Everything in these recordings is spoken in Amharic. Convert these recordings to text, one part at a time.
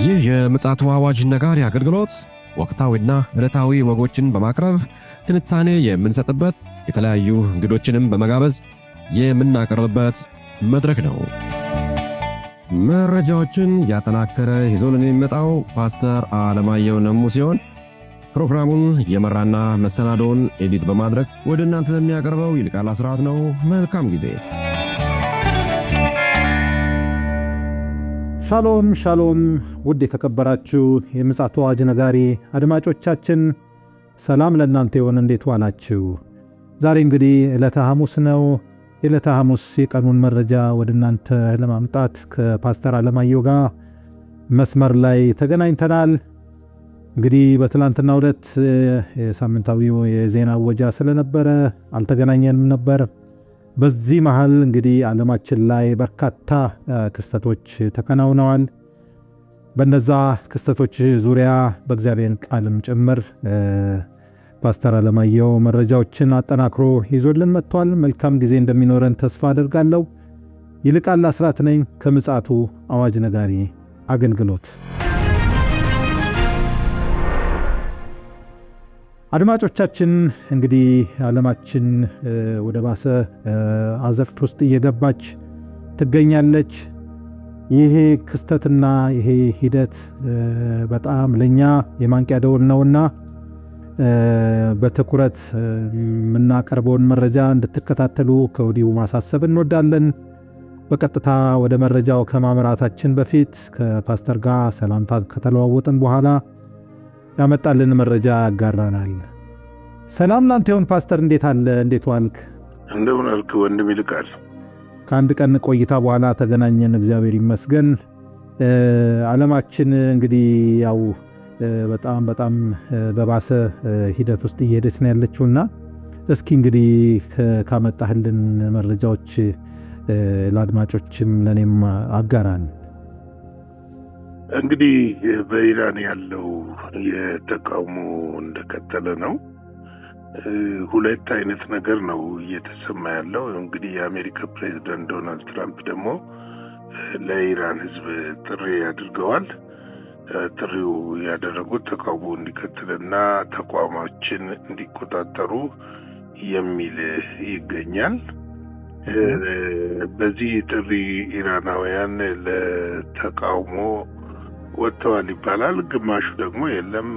ይህ የምፅዓቱ አዋጅ ነጋሪ አገልግሎት ወቅታዊና ዕለታዊ ወጎችን በማቅረብ ትንታኔ የምንሰጥበት የተለያዩ እንግዶችንም በመጋበዝ የምናቀርብበት መድረክ ነው። መረጃዎችን ያጠናከረ ይዞልን የሚመጣው ፓስተር አለማየሁ ነሙ ሲሆን ፕሮግራሙን የመራና መሰናዶውን ኤዲት በማድረግ ወደ እናንተ የሚያቀርበው ይልቃል አስራት ነው። መልካም ጊዜ። ሻሎም ሻሎም፣ ውድ የተከበራችሁ የምፅዓቱ አዋጅ ነጋሪ አድማጮቻችን ሰላም ለእናንተ ይሁን። እንዴት ዋላችሁ? ዛሬ እንግዲህ ዕለተ ሐሙስ ነው። የዕለተ ሐሙስ የቀኑን መረጃ ወደ እናንተ ለማምጣት ከፓስተር አለማየሁ ጋር መስመር ላይ ተገናኝተናል። እንግዲህ በትላንትናው ዕለት የሳምንታዊው የዜና ወጃ ስለነበረ አልተገናኘንም ነበር። በዚህ መሃል እንግዲህ ዓለማችን ላይ በርካታ ክስተቶች ተከናውነዋል። በነዛ ክስተቶች ዙሪያ በእግዚአብሔር ቃልም ጭምር ፓስተር አለማየሁ መረጃዎችን አጠናክሮ ይዞልን መጥቷል። መልካም ጊዜ እንደሚኖረን ተስፋ አደርጋለሁ። ይልቃል አስራት ነኝ ከምፅዓቱ አዋጅ ነጋሪ አገልግሎት። አድማጮቻችን እንግዲህ ዓለማችን ወደ ባሰ አዘፍት ውስጥ እየገባች ትገኛለች። ይሄ ክስተትና ይሄ ሂደት በጣም ለኛ የማንቂያ ደወል ነውና በትኩረት የምናቀርበውን መረጃ እንድትከታተሉ ከወዲሁ ማሳሰብ እንወዳለን። በቀጥታ ወደ መረጃው ከማምራታችን በፊት ከፓስተር ጋር ሰላምታ ከተለዋወጥን በኋላ ያመጣልን መረጃ ያጋራናል። ሰላም ላንተ ይሁን ፓስተር፣ እንዴት አለ? እንዴት ዋልክ? እንደምን አልክ ወንድም ይልቃል? ከአንድ ቀን ቆይታ በኋላ ተገናኘን፣ እግዚአብሔር ይመስገን። ዓለማችን እንግዲህ ያው በጣም በባሰ ሂደት ውስጥ እየሄደች ነው ያለችውና እስኪ እንግዲህ ካመጣህልን መረጃዎች ለአድማጮችም ለኔም አጋራን። እንግዲህ በኢራን ያለው የተቃውሞ እንደቀጠለ ነው። ሁለት አይነት ነገር ነው እየተሰማ ያለው። እንግዲህ የአሜሪካ ፕሬዝዳንት ዶናልድ ትራምፕ ደግሞ ለኢራን ሕዝብ ጥሪ አድርገዋል። ጥሪው ያደረጉት ተቃውሞ እንዲቀጥልና ተቋማችን እንዲቆጣጠሩ የሚል ይገኛል። በዚህ ጥሪ ኢራናውያን ለተቃውሞ ወጥተዋል ይባላል። ግማሹ ደግሞ የለም።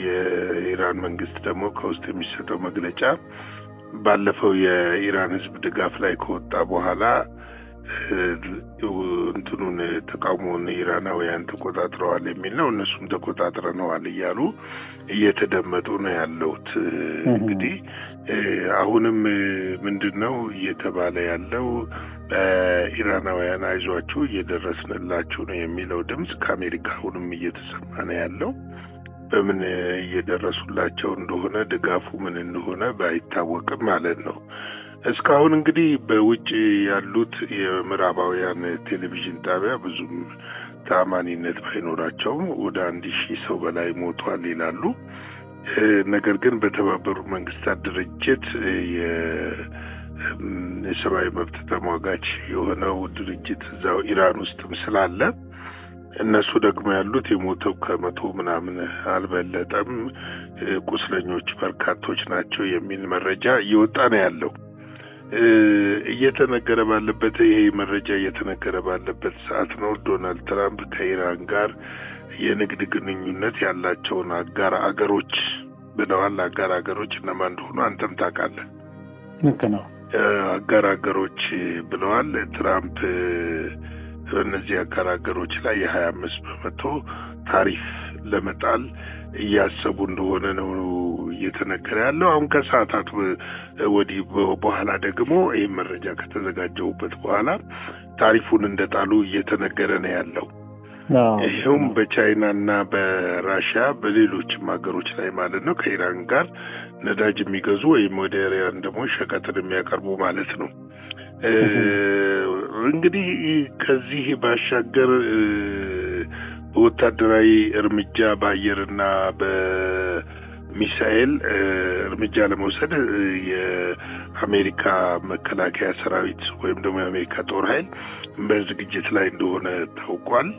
የኢራን መንግስት ደግሞ ከውስጥ የሚሰጠው መግለጫ ባለፈው የኢራን ህዝብ ድጋፍ ላይ ከወጣ በኋላ እንትኑን ተቃውሞውን ኢራናውያን ተቆጣጥረዋል የሚል ነው። እነሱም ተቆጣጥረነዋል እያሉ እየተደመጡ ነው ያለውት። እንግዲህ አሁንም ምንድነው እየተባለ ያለው? ኢራናውያን አይዟችሁ እየደረስንላችሁ ነው የሚለው ድምጽ ከአሜሪካ አሁንም እየተሰማ ነው ያለው። በምን እየደረሱላቸው እንደሆነ ድጋፉ ምን እንደሆነ ባይታወቅም ማለት ነው። እስካሁን እንግዲህ በውጭ ያሉት የምዕራባውያን ቴሌቪዥን ጣቢያ ብዙም ተአማኒነት ባይኖራቸውም ወደ 1000 ሰው በላይ ሞቷል ይላሉ። ነገር ግን በተባበሩት መንግስታት ድርጅት የሰብአዊ መብት ተሟጋች የሆነው ድርጅት እዛው ኢራን ውስጥም ስላለ እነሱ ደግሞ ያሉት የሞተው 100 ምናምን አልበለጠም፣ ቁስለኞች በርካቶች ናቸው የሚል መረጃ እየወጣ ነው ያለው። እየተነገረ ባለበት ይሄ መረጃ እየተነገረ ባለበት ሰዓት ነው ዶናልድ ትራምፕ ከኢራን ጋር የንግድ ግንኙነት ያላቸውን አጋር አገሮች ብለዋል። አጋር አገሮች እነማን እንደሆኑ አንተም ታውቃለህ። ልክ ነው። አጋር አገሮች ብለዋል ትራምፕ። በእነዚህ አጋር አገሮች ላይ የ25% ታሪፍ ለመጣል እያሰቡ እንደሆነ ነው እየተነገረ ያለው። አሁን ከሰዓታት ወዲህ በኋላ ደግሞ ይህ መረጃ ከተዘጋጀውበት በኋላ ታሪፉን እንደጣሉ እየተነገረ ነው ያለው። ይሄውም በቻይናና በራሽያ በሌሎችም ሀገሮች ላይ ማለት ነው፣ ከኢራን ጋር ነዳጅ የሚገዙ ወይም ወደ ኢራን ደግሞ ሸቀጥን የሚያቀርቡ ማለት ነው። እንግዲህ ከዚህ ባሻገር በወታደራዊ እርምጃ በአየርና ሚሳኤል እርምጃ ለመውሰድ የአሜሪካ መከላከያ ሰራዊት ወይም ደግሞ የአሜሪካ ጦር ኃይል በዝግጅት ላይ እንደሆነ ታውቋል፣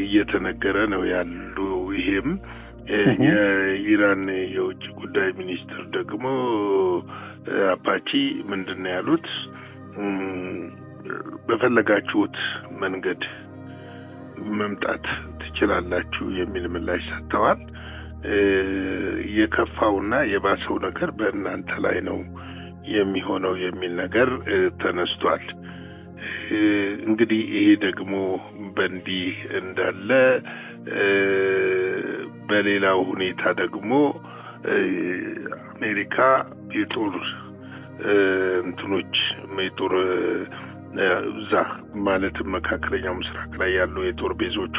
እየተነገረ ነው ያሉ። ይሄም የኢራን የውጭ ጉዳይ ሚኒስትር ደግሞ አባቺ ምንድነው ያሉት? በፈለጋችሁት መንገድ መምጣት ትችላላችሁ የሚል ምላሽ ሰጥተዋል። የከፋውና የባሰው ነገር በእናንተ ላይ ነው የሚሆነው የሚል ነገር ተነስቷል። እንግዲህ ይሄ ደግሞ በእንዲህ እንዳለ በሌላው ሁኔታ ደግሞ አሜሪካ የጦር የጦር እዛ ማለትም መካከለኛው ምስራቅ ላይ ያሉ የጦር ቤዞቿ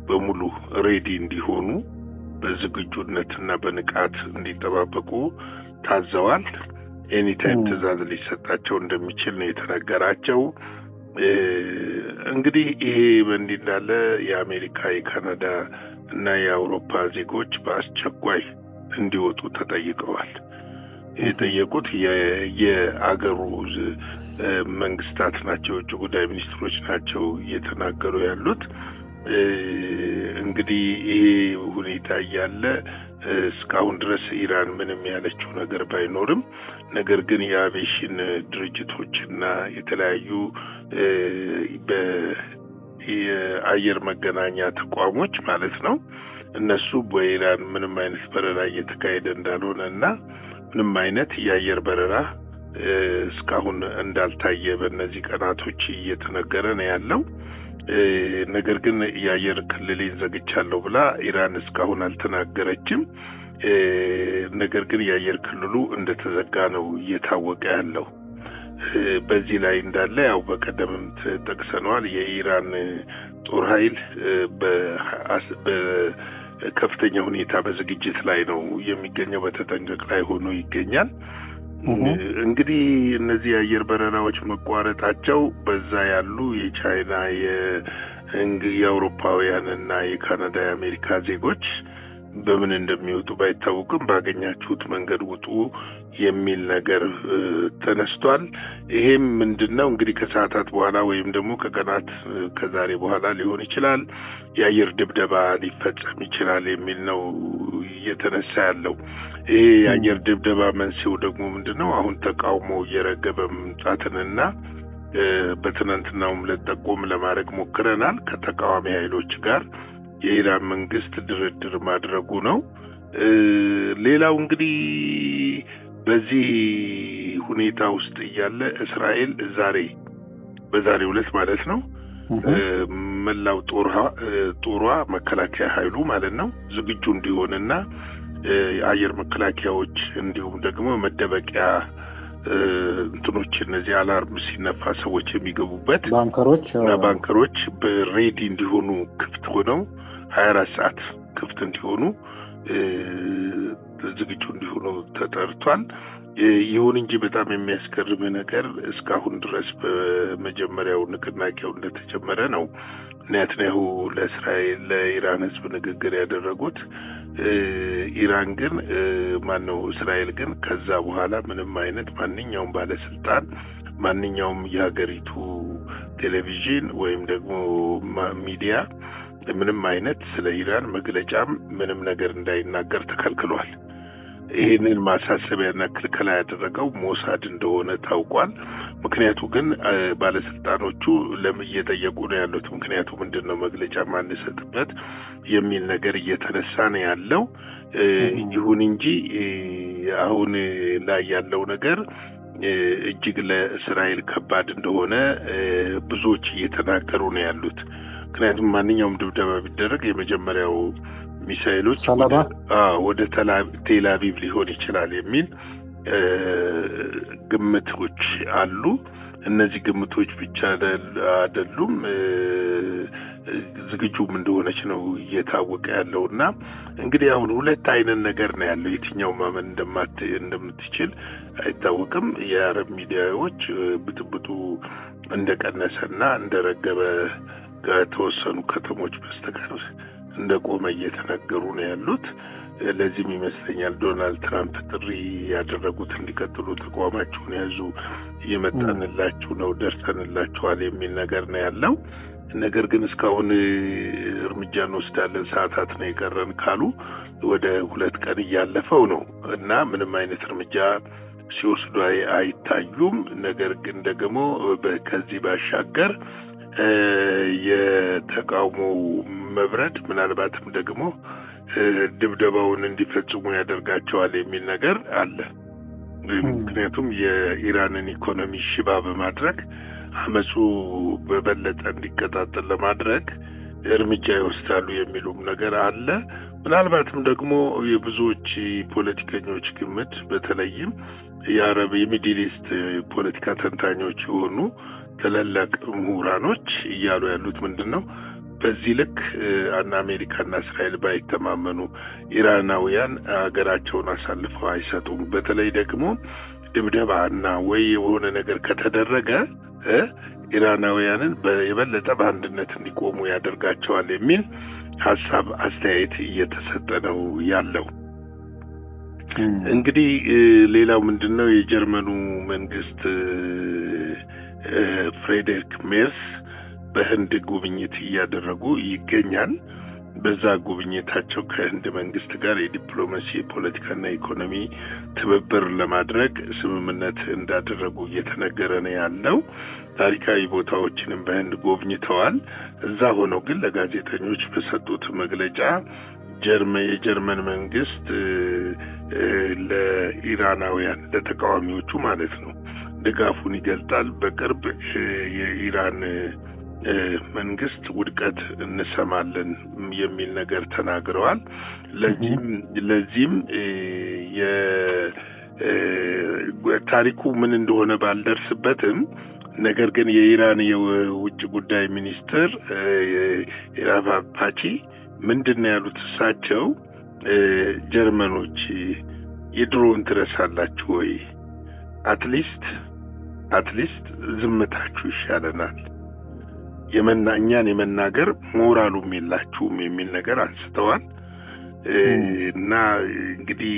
በሙሉ ሬዲ እንዲሆኑ በዝግጁነትና በንቃት እንዲጠባበቁ ታዘዋል። ኤኒታይም ትዕዛዝ ሊሰጣቸው እንደሚችል ነው የተነገራቸው። እንግዲህ ይሄ በእንዲህ እንዳለ የአሜሪካ፣ የካናዳ እና የአውሮፓ ዜጎች በአስቸኳይ እንዲወጡ ተጠይቀዋል። የጠየቁት የአገሩ መንግስታት ናቸው፣ የውጭ ጉዳይ ሚኒስትሮች ናቸው እየተናገሩ ያሉት። እንግዲህ ይሄ ሁኔታ እያለ እስካሁን ድረስ ኢራን ምንም ያለችው ነገር ባይኖርም፣ ነገር ግን የአቪዬሽን ድርጅቶችና የተለያዩ የአየር መገናኛ ተቋሞች ማለት ነው እነሱ በኢራን ምንም አይነት በረራ እየተካሄደ እንዳልሆነ እና ምንም አይነት የአየር በረራ እስካሁን እንዳልታየ በእነዚህ ቀናቶች እየተነገረ ነው ያለው። ነገር ግን የአየር ክልሌን ዘግቻለሁ ብላ ኢራን እስካሁን አልተናገረችም። ነገር ግን የአየር ክልሉ እንደተዘጋ ነው እየታወቀ ያለው። በዚህ ላይ እንዳለ ያው በቀደምም ተጠቅሰናል። የኢራን ጦር ኃይል በከፍተኛ ሁኔታ በዝግጅት ላይ ነው የሚገኘው፣ በተጠንቀቅ ላይ ሆኖ ይገኛል። እንግዲህ እነዚህ የአየር በረራዎች መቋረጣቸው በዛ ያሉ የቻይና የአውሮፓውያን እና የካናዳ የአሜሪካ ዜጎች በምን እንደሚወጡ ባይታወቅም ባገኛችሁት መንገድ ውጡ የሚል ነገር ተነስቷል። ይሄም ምንድነው እንግዲህ ከሰዓታት በኋላ ወይም ደግሞ ከቀናት ከዛሬ በኋላ ሊሆን ይችላል የአየር ድብደባ ሊፈጸም ይችላል የሚል ነው እየተነሳ ያለው። ይሄ የአየር ድብደባ መንስኤው ደግሞ ምንድነው? አሁን ተቃውሞ እየረገበ መምጣትንና በትናንትናውም ለጠቆም ለማድረግ ሞክረናል ከተቃዋሚ ኃይሎች ጋር የኢራን መንግስት ድርድር ማድረጉ ነው። ሌላው እንግዲህ በዚህ ሁኔታ ውስጥ እያለ እስራኤል በዛሬው ዕለት ማለት ነው መላው ጦሯ መከላከያ ኃይሉ ማለት ነው ዝግጁ እንዲሆንና የአየር መከላከያዎች እንዲሁም ደግሞ መደበቂያ እንትኖች እነዚህ አላርም ሲነፋ ሰዎች የሚገቡበት ባንከሮች በሬዲ እንዲሆኑ ክፍት ሆነው 24 ሰዓት ክፍት እንዲሆኑ ዝግጁ እንዲሆኑ ተጠርቷል። ይሁን እንጂ በጣም የሚያስገርም ነገር እስካሁን ድረስ በመጀመሪያው ንቅናቄው እንደተጀመረ ነው ኔታንያሁ ለኢራን ሕዝብ ንግግር ያደረጉት። ኢራን ግን እስራኤል ግን ከዛ በኋላ ምንም አይነት ማንኛውም ባለስልጣን ማንኛውም የሀገሪቱ ቴሌቪዥን ወይም ደግሞ ሚዲያ ምንም አይነት ስለ ኢራን መግለጫም ምንም ነገር እንዳይናገር ተከልክሏል። ይህንን ማሳሰቢያና ክልከላ ያደረገው ሞሳድ እንደሆነ ታውቋል። ምክንያቱ ግን ባለስልጣኖቹ እየጠየቁ ነው ያሉት። ምክንያቱ ምንድነው መግለጫ ማንሰጥበት የሚል ነገር እየተነሳ ነው ያለው። ይሁን እንጂ አሁን ላይ ያለው ነገር እጅግ ለእስራኤል ከባድ እንደሆነ ብዙዎች እየተናገሩ ነው ያሉት። ምክንያቱም ማንኛውም ድብደባ ቢደረግ የመጀመሪያው ሚሳኤሎች ወደ ቴል አቪቭ ሊሆን ይችላል የሚል ግምቶች አሉ። እነዚህ ግምቶች ብቻ አይደሉም፣ ዝግጁም እንደሆነች ነው እየታወቀ ያለውና እንግዲህ አሁን ሁለት አይነት ነገር ነው ያለው። የትኛው ማመን እንደምትችል አይታወቅም። የአረብ ሚዲያዎች ብጥብጡ እንደቀነሰና እንደረገበ ከተወሰኑ ከተሞች በስተቀር እንደቆመ እየተነገሩ ነው ያሉት። ለዚህም ይመስለኛል ዶናልድ ትራምፕ ጥሪ ያደረጉት እንዲቀጥሉ ተቋማቸውን ያዙ፣ እየመጣንላችሁ ነው፣ ደርሰንላችኋል የሚል ነገር ነው ያለው። ነገር ግን እስካሁን እርምጃ እንወስዳለን ሰዓታት ነው የቀረን ካሉ ወደ 2 ቀን እያለፈው ነው እና ምንም አይነት እርምጃ ሲወስዱ አይታዩም። ነገር ግን ደግሞ ከዚህ ባሻገር የተቃውሞው መብረድ ምናልባትም ደግሞ ድብደባውን እንዲፈጽሙ ያደርጋቸዋል የሚል ነገር አለ። ምክንያቱም የኢራንን ኢኮኖሚ ሽባ በማድረግ አመፁ በበለጠ እንዲቀጣጠል ለማድረግ እርምጃ ይወስዳሉ የሚሉም ነገር አለ። ምናልባትም ደግሞ የብዙዎች ፖለቲከኞች ግምት በተለይም የአረብ የሚድል ኢስት ፖለቲካ ተንታኞች የሆኑ ትላልቅ ምሁራኖች እያሉ ያሉት ምንድነው በዚህ ልክ አሜሪካና እስራኤል ባይተማመኑ ኢራናውያን ሀገራቸውን አሳልፈው አይሰጡም። በተለይ ደግሞ ድብደባና ወይ የሆነ ነገር ከተደረገ ኢራናውያንን የበለጠ በአንድነት እንዲቆሙ ያደርጋቸዋል የሚል ሀሳብ አስተያየት እየተሰጠ ነው ያለው። እንግዲህ ሌላው ምንድነው የጀርመኑ መንግስት ፍሬድሪክ ሜርስ በህንድ ጉብኝት እያደረጉ ይገኛል። በዛ ጉብኝታቸው ከህንድ መንግስት ጋር የዲፕሎማሲ የፖለቲካና ኢኮኖሚ ትብብር ለማድረግ ስምምነት እንዳደረጉ እየተነገረ ነው ያለው። ታሪካዊ ቦታዎችንም በህንድ ጎብኝተዋል። እዛ ሆነው ግን ለጋዜጠኞች በሰጡት መግለጫ የጀርመን መንግስት ለኢራናውያን ለተቃዋሚዎቹ ማለት ነው ድጋፉን ይገልጣል። በቅርብ የኢራን መንግስት ውድቀት እንሰማለን የሚል ነገር ተናግረዋል። ለዚህም ታሪኩ ምን እንደሆነ ባልደርስበትም ነገር ግን የኢራን የውጭ ጉዳይ ሚኒስትር ኢራቫፓቺ ምንድነው ያሉት? እሳቸው ጀርመኖች የድሮውን ትረሳላችሁ ወይ? አትሊስት ዝምታችሁ ይሻለናል፣ እኛን የመናገር ሞራሉም የላችሁም የሚል ነገር አንስተዋል። እና እንግዲህ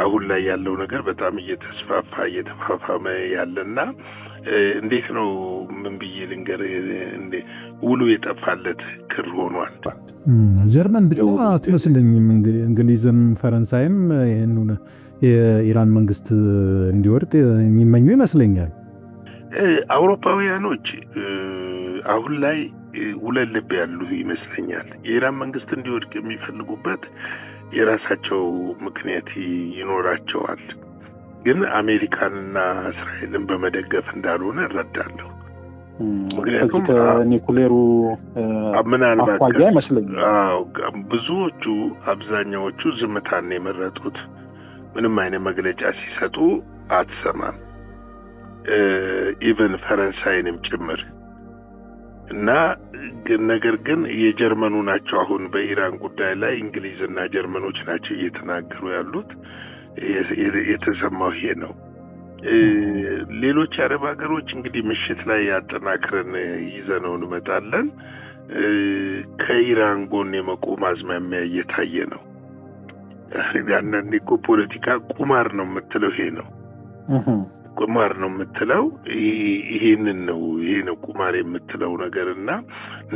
አሁን ላይ ያለው ነገር በጣም እየተፋፋመ ያለና እንዴት ነው ምን ብዬ ልንገር ውሉ የጠፋለት ክር ሆኗል። ጀርመን ብቻ አትመስለኝም። እንግሊዝም ፈረንሳይም ይሄን የኢራን መንግስት እንዲወድቅ የሚመኙ ይመስለኛል። አውሮፓውያኖች አሁን ላይ ሁለት ልብ ያሉ ይመስለኛል። የኢራን መንግስት እንዲወድቅ የሚፈልጉበት የራሳቸው ምክንያት ይኖራቸዋል። ግን አሜሪካንና እስራኤልን በመደገፍ እንዳልሆነ እረዳለሁ። ምክንያቱም ኒኩሌሩ ምናልባት አኳያ ይመስለኛል ብዙዎቹ አብዛኛዎቹ ዝምታን የመረጡት። ምንም አይነት መግለጫ ሲሰጡ አትሰማም። ኢቨን ፈረንሳይንም ጭምር እና ነገር ግን የጀርመኑ ናቸው አሁን በኢራን ጉዳይ ላይ እንግሊዝና ጀርመኖች ናቸው እየተናገሩ ያሉት። የተሰማው ይሄ ነው። ሌሎች አረብ ሀገሮች እንግዲህ ምሽት ላይ ያጠናክረን ይዘነው እንመጣለን። ከኢራን ጎን የመቆም አዝማሚያ እየታየ ነው። አንዳንዴ እኮ ፖለቲካ ቁማር ነው የምትለው ይሄ ነው። ቁማር ነው የምትለው ይሄንን ነው። ይሄ ነው ቁማር የምትለው ነገርና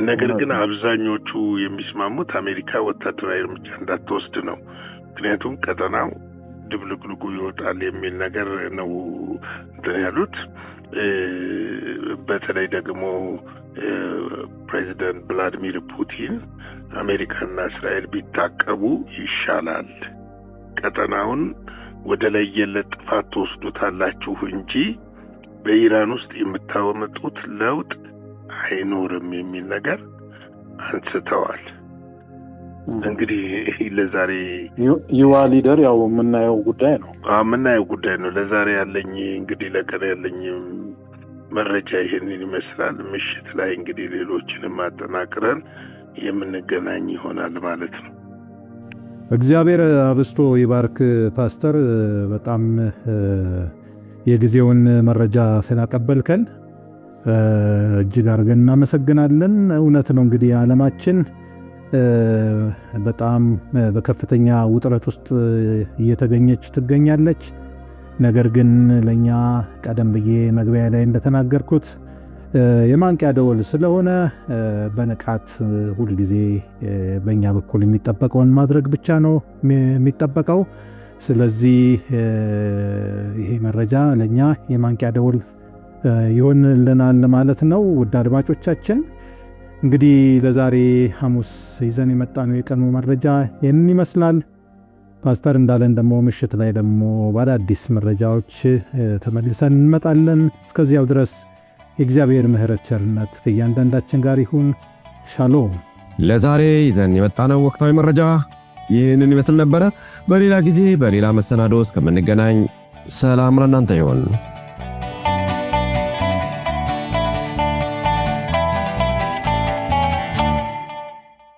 ነገር ግን አብዛኞቹ የሚስማሙት አሜሪካ ወታደራዊ እርምጃ እንዳትወስድ ነው። ምክንያቱም ቀጠናው ድብልቅልቁ ይወጣል የሚል ነገር ነው እንትን ያሉት። በተለይ ደግሞ ፕሬዚዳንት ቭላዲሚር ፑቲን አሜሪካና እስራኤል ቢታቀቡ ይሻላል፣ ቀጠናውን ወደ ለየለት ጥፋት ተወስዱታላችሁ እንጂ በኢራን ውስጥ የምታወጡት ለውጥ አይኖርም የሚል ነገር አንስተዋል። እንግዲህ ለዛሬ ዩዋ ሊደር ያው የምናየው ጉዳይ ነው። ለዛሬ ያለኝ እንግዲህ ለቀን ያለኝ መረጃ ይሄንን ይመስላል። ምሽት ላይ እንግዲህ ሌሎችንም አጠናቅረን የምንገናኝ ይሆናል ማለት ነው። እግዚአብሔር አብስቶ ይባርክ ፓስተር። በጣም የጊዜውን መረጃ ስላቀበልከን እጅግ አድርገን እናመሰግናለን። እውነት ነው እንግዲህ ዓለማችን በጣም በከፍተኛ ውጥረት ውስጥ እየተገኘች ትገኛለች። ነገር ግን ለኛ ቀደም ብዬ መግቢያ ላይ እንደተናገርኩት የማንቂያ ደወል ስለሆነ በንቃት ሁል ጊዜ በእኛ በኩል የሚጠበቀውን ማድረግ ብቻ ነው የሚጠበቀው። ስለዚህ ይሄ መረጃ ለኛ የማንቂያ ደወል ይሆንልናል ማለት ነው። ውድ አድማጮቻችን እንግዲህ ለዛሬ ሐሙስ ይዘን የመጣነው የቀኑ መረጃ ይህንን ይመስላል። ፓስተር እንዳለን ደግሞ ምሽት ላይ ደግሞ በአዳዲስ መረጃዎች ተመልሰን እንመጣለን። እስከዚያው ድረስ የእግዚአብሔር ምሕረት ቸርነት ከእያንዳንዳችን ጋር ይሁን። ሻሎም። ለዛሬ ይዘን የመጣነው ወቅታዊ መረጃ ይህንን ይመስል ነበረ። በሌላ ጊዜ በሌላ መሰናዶ እስከምንገናኝ ሰላም ለእናንተ ይሁን።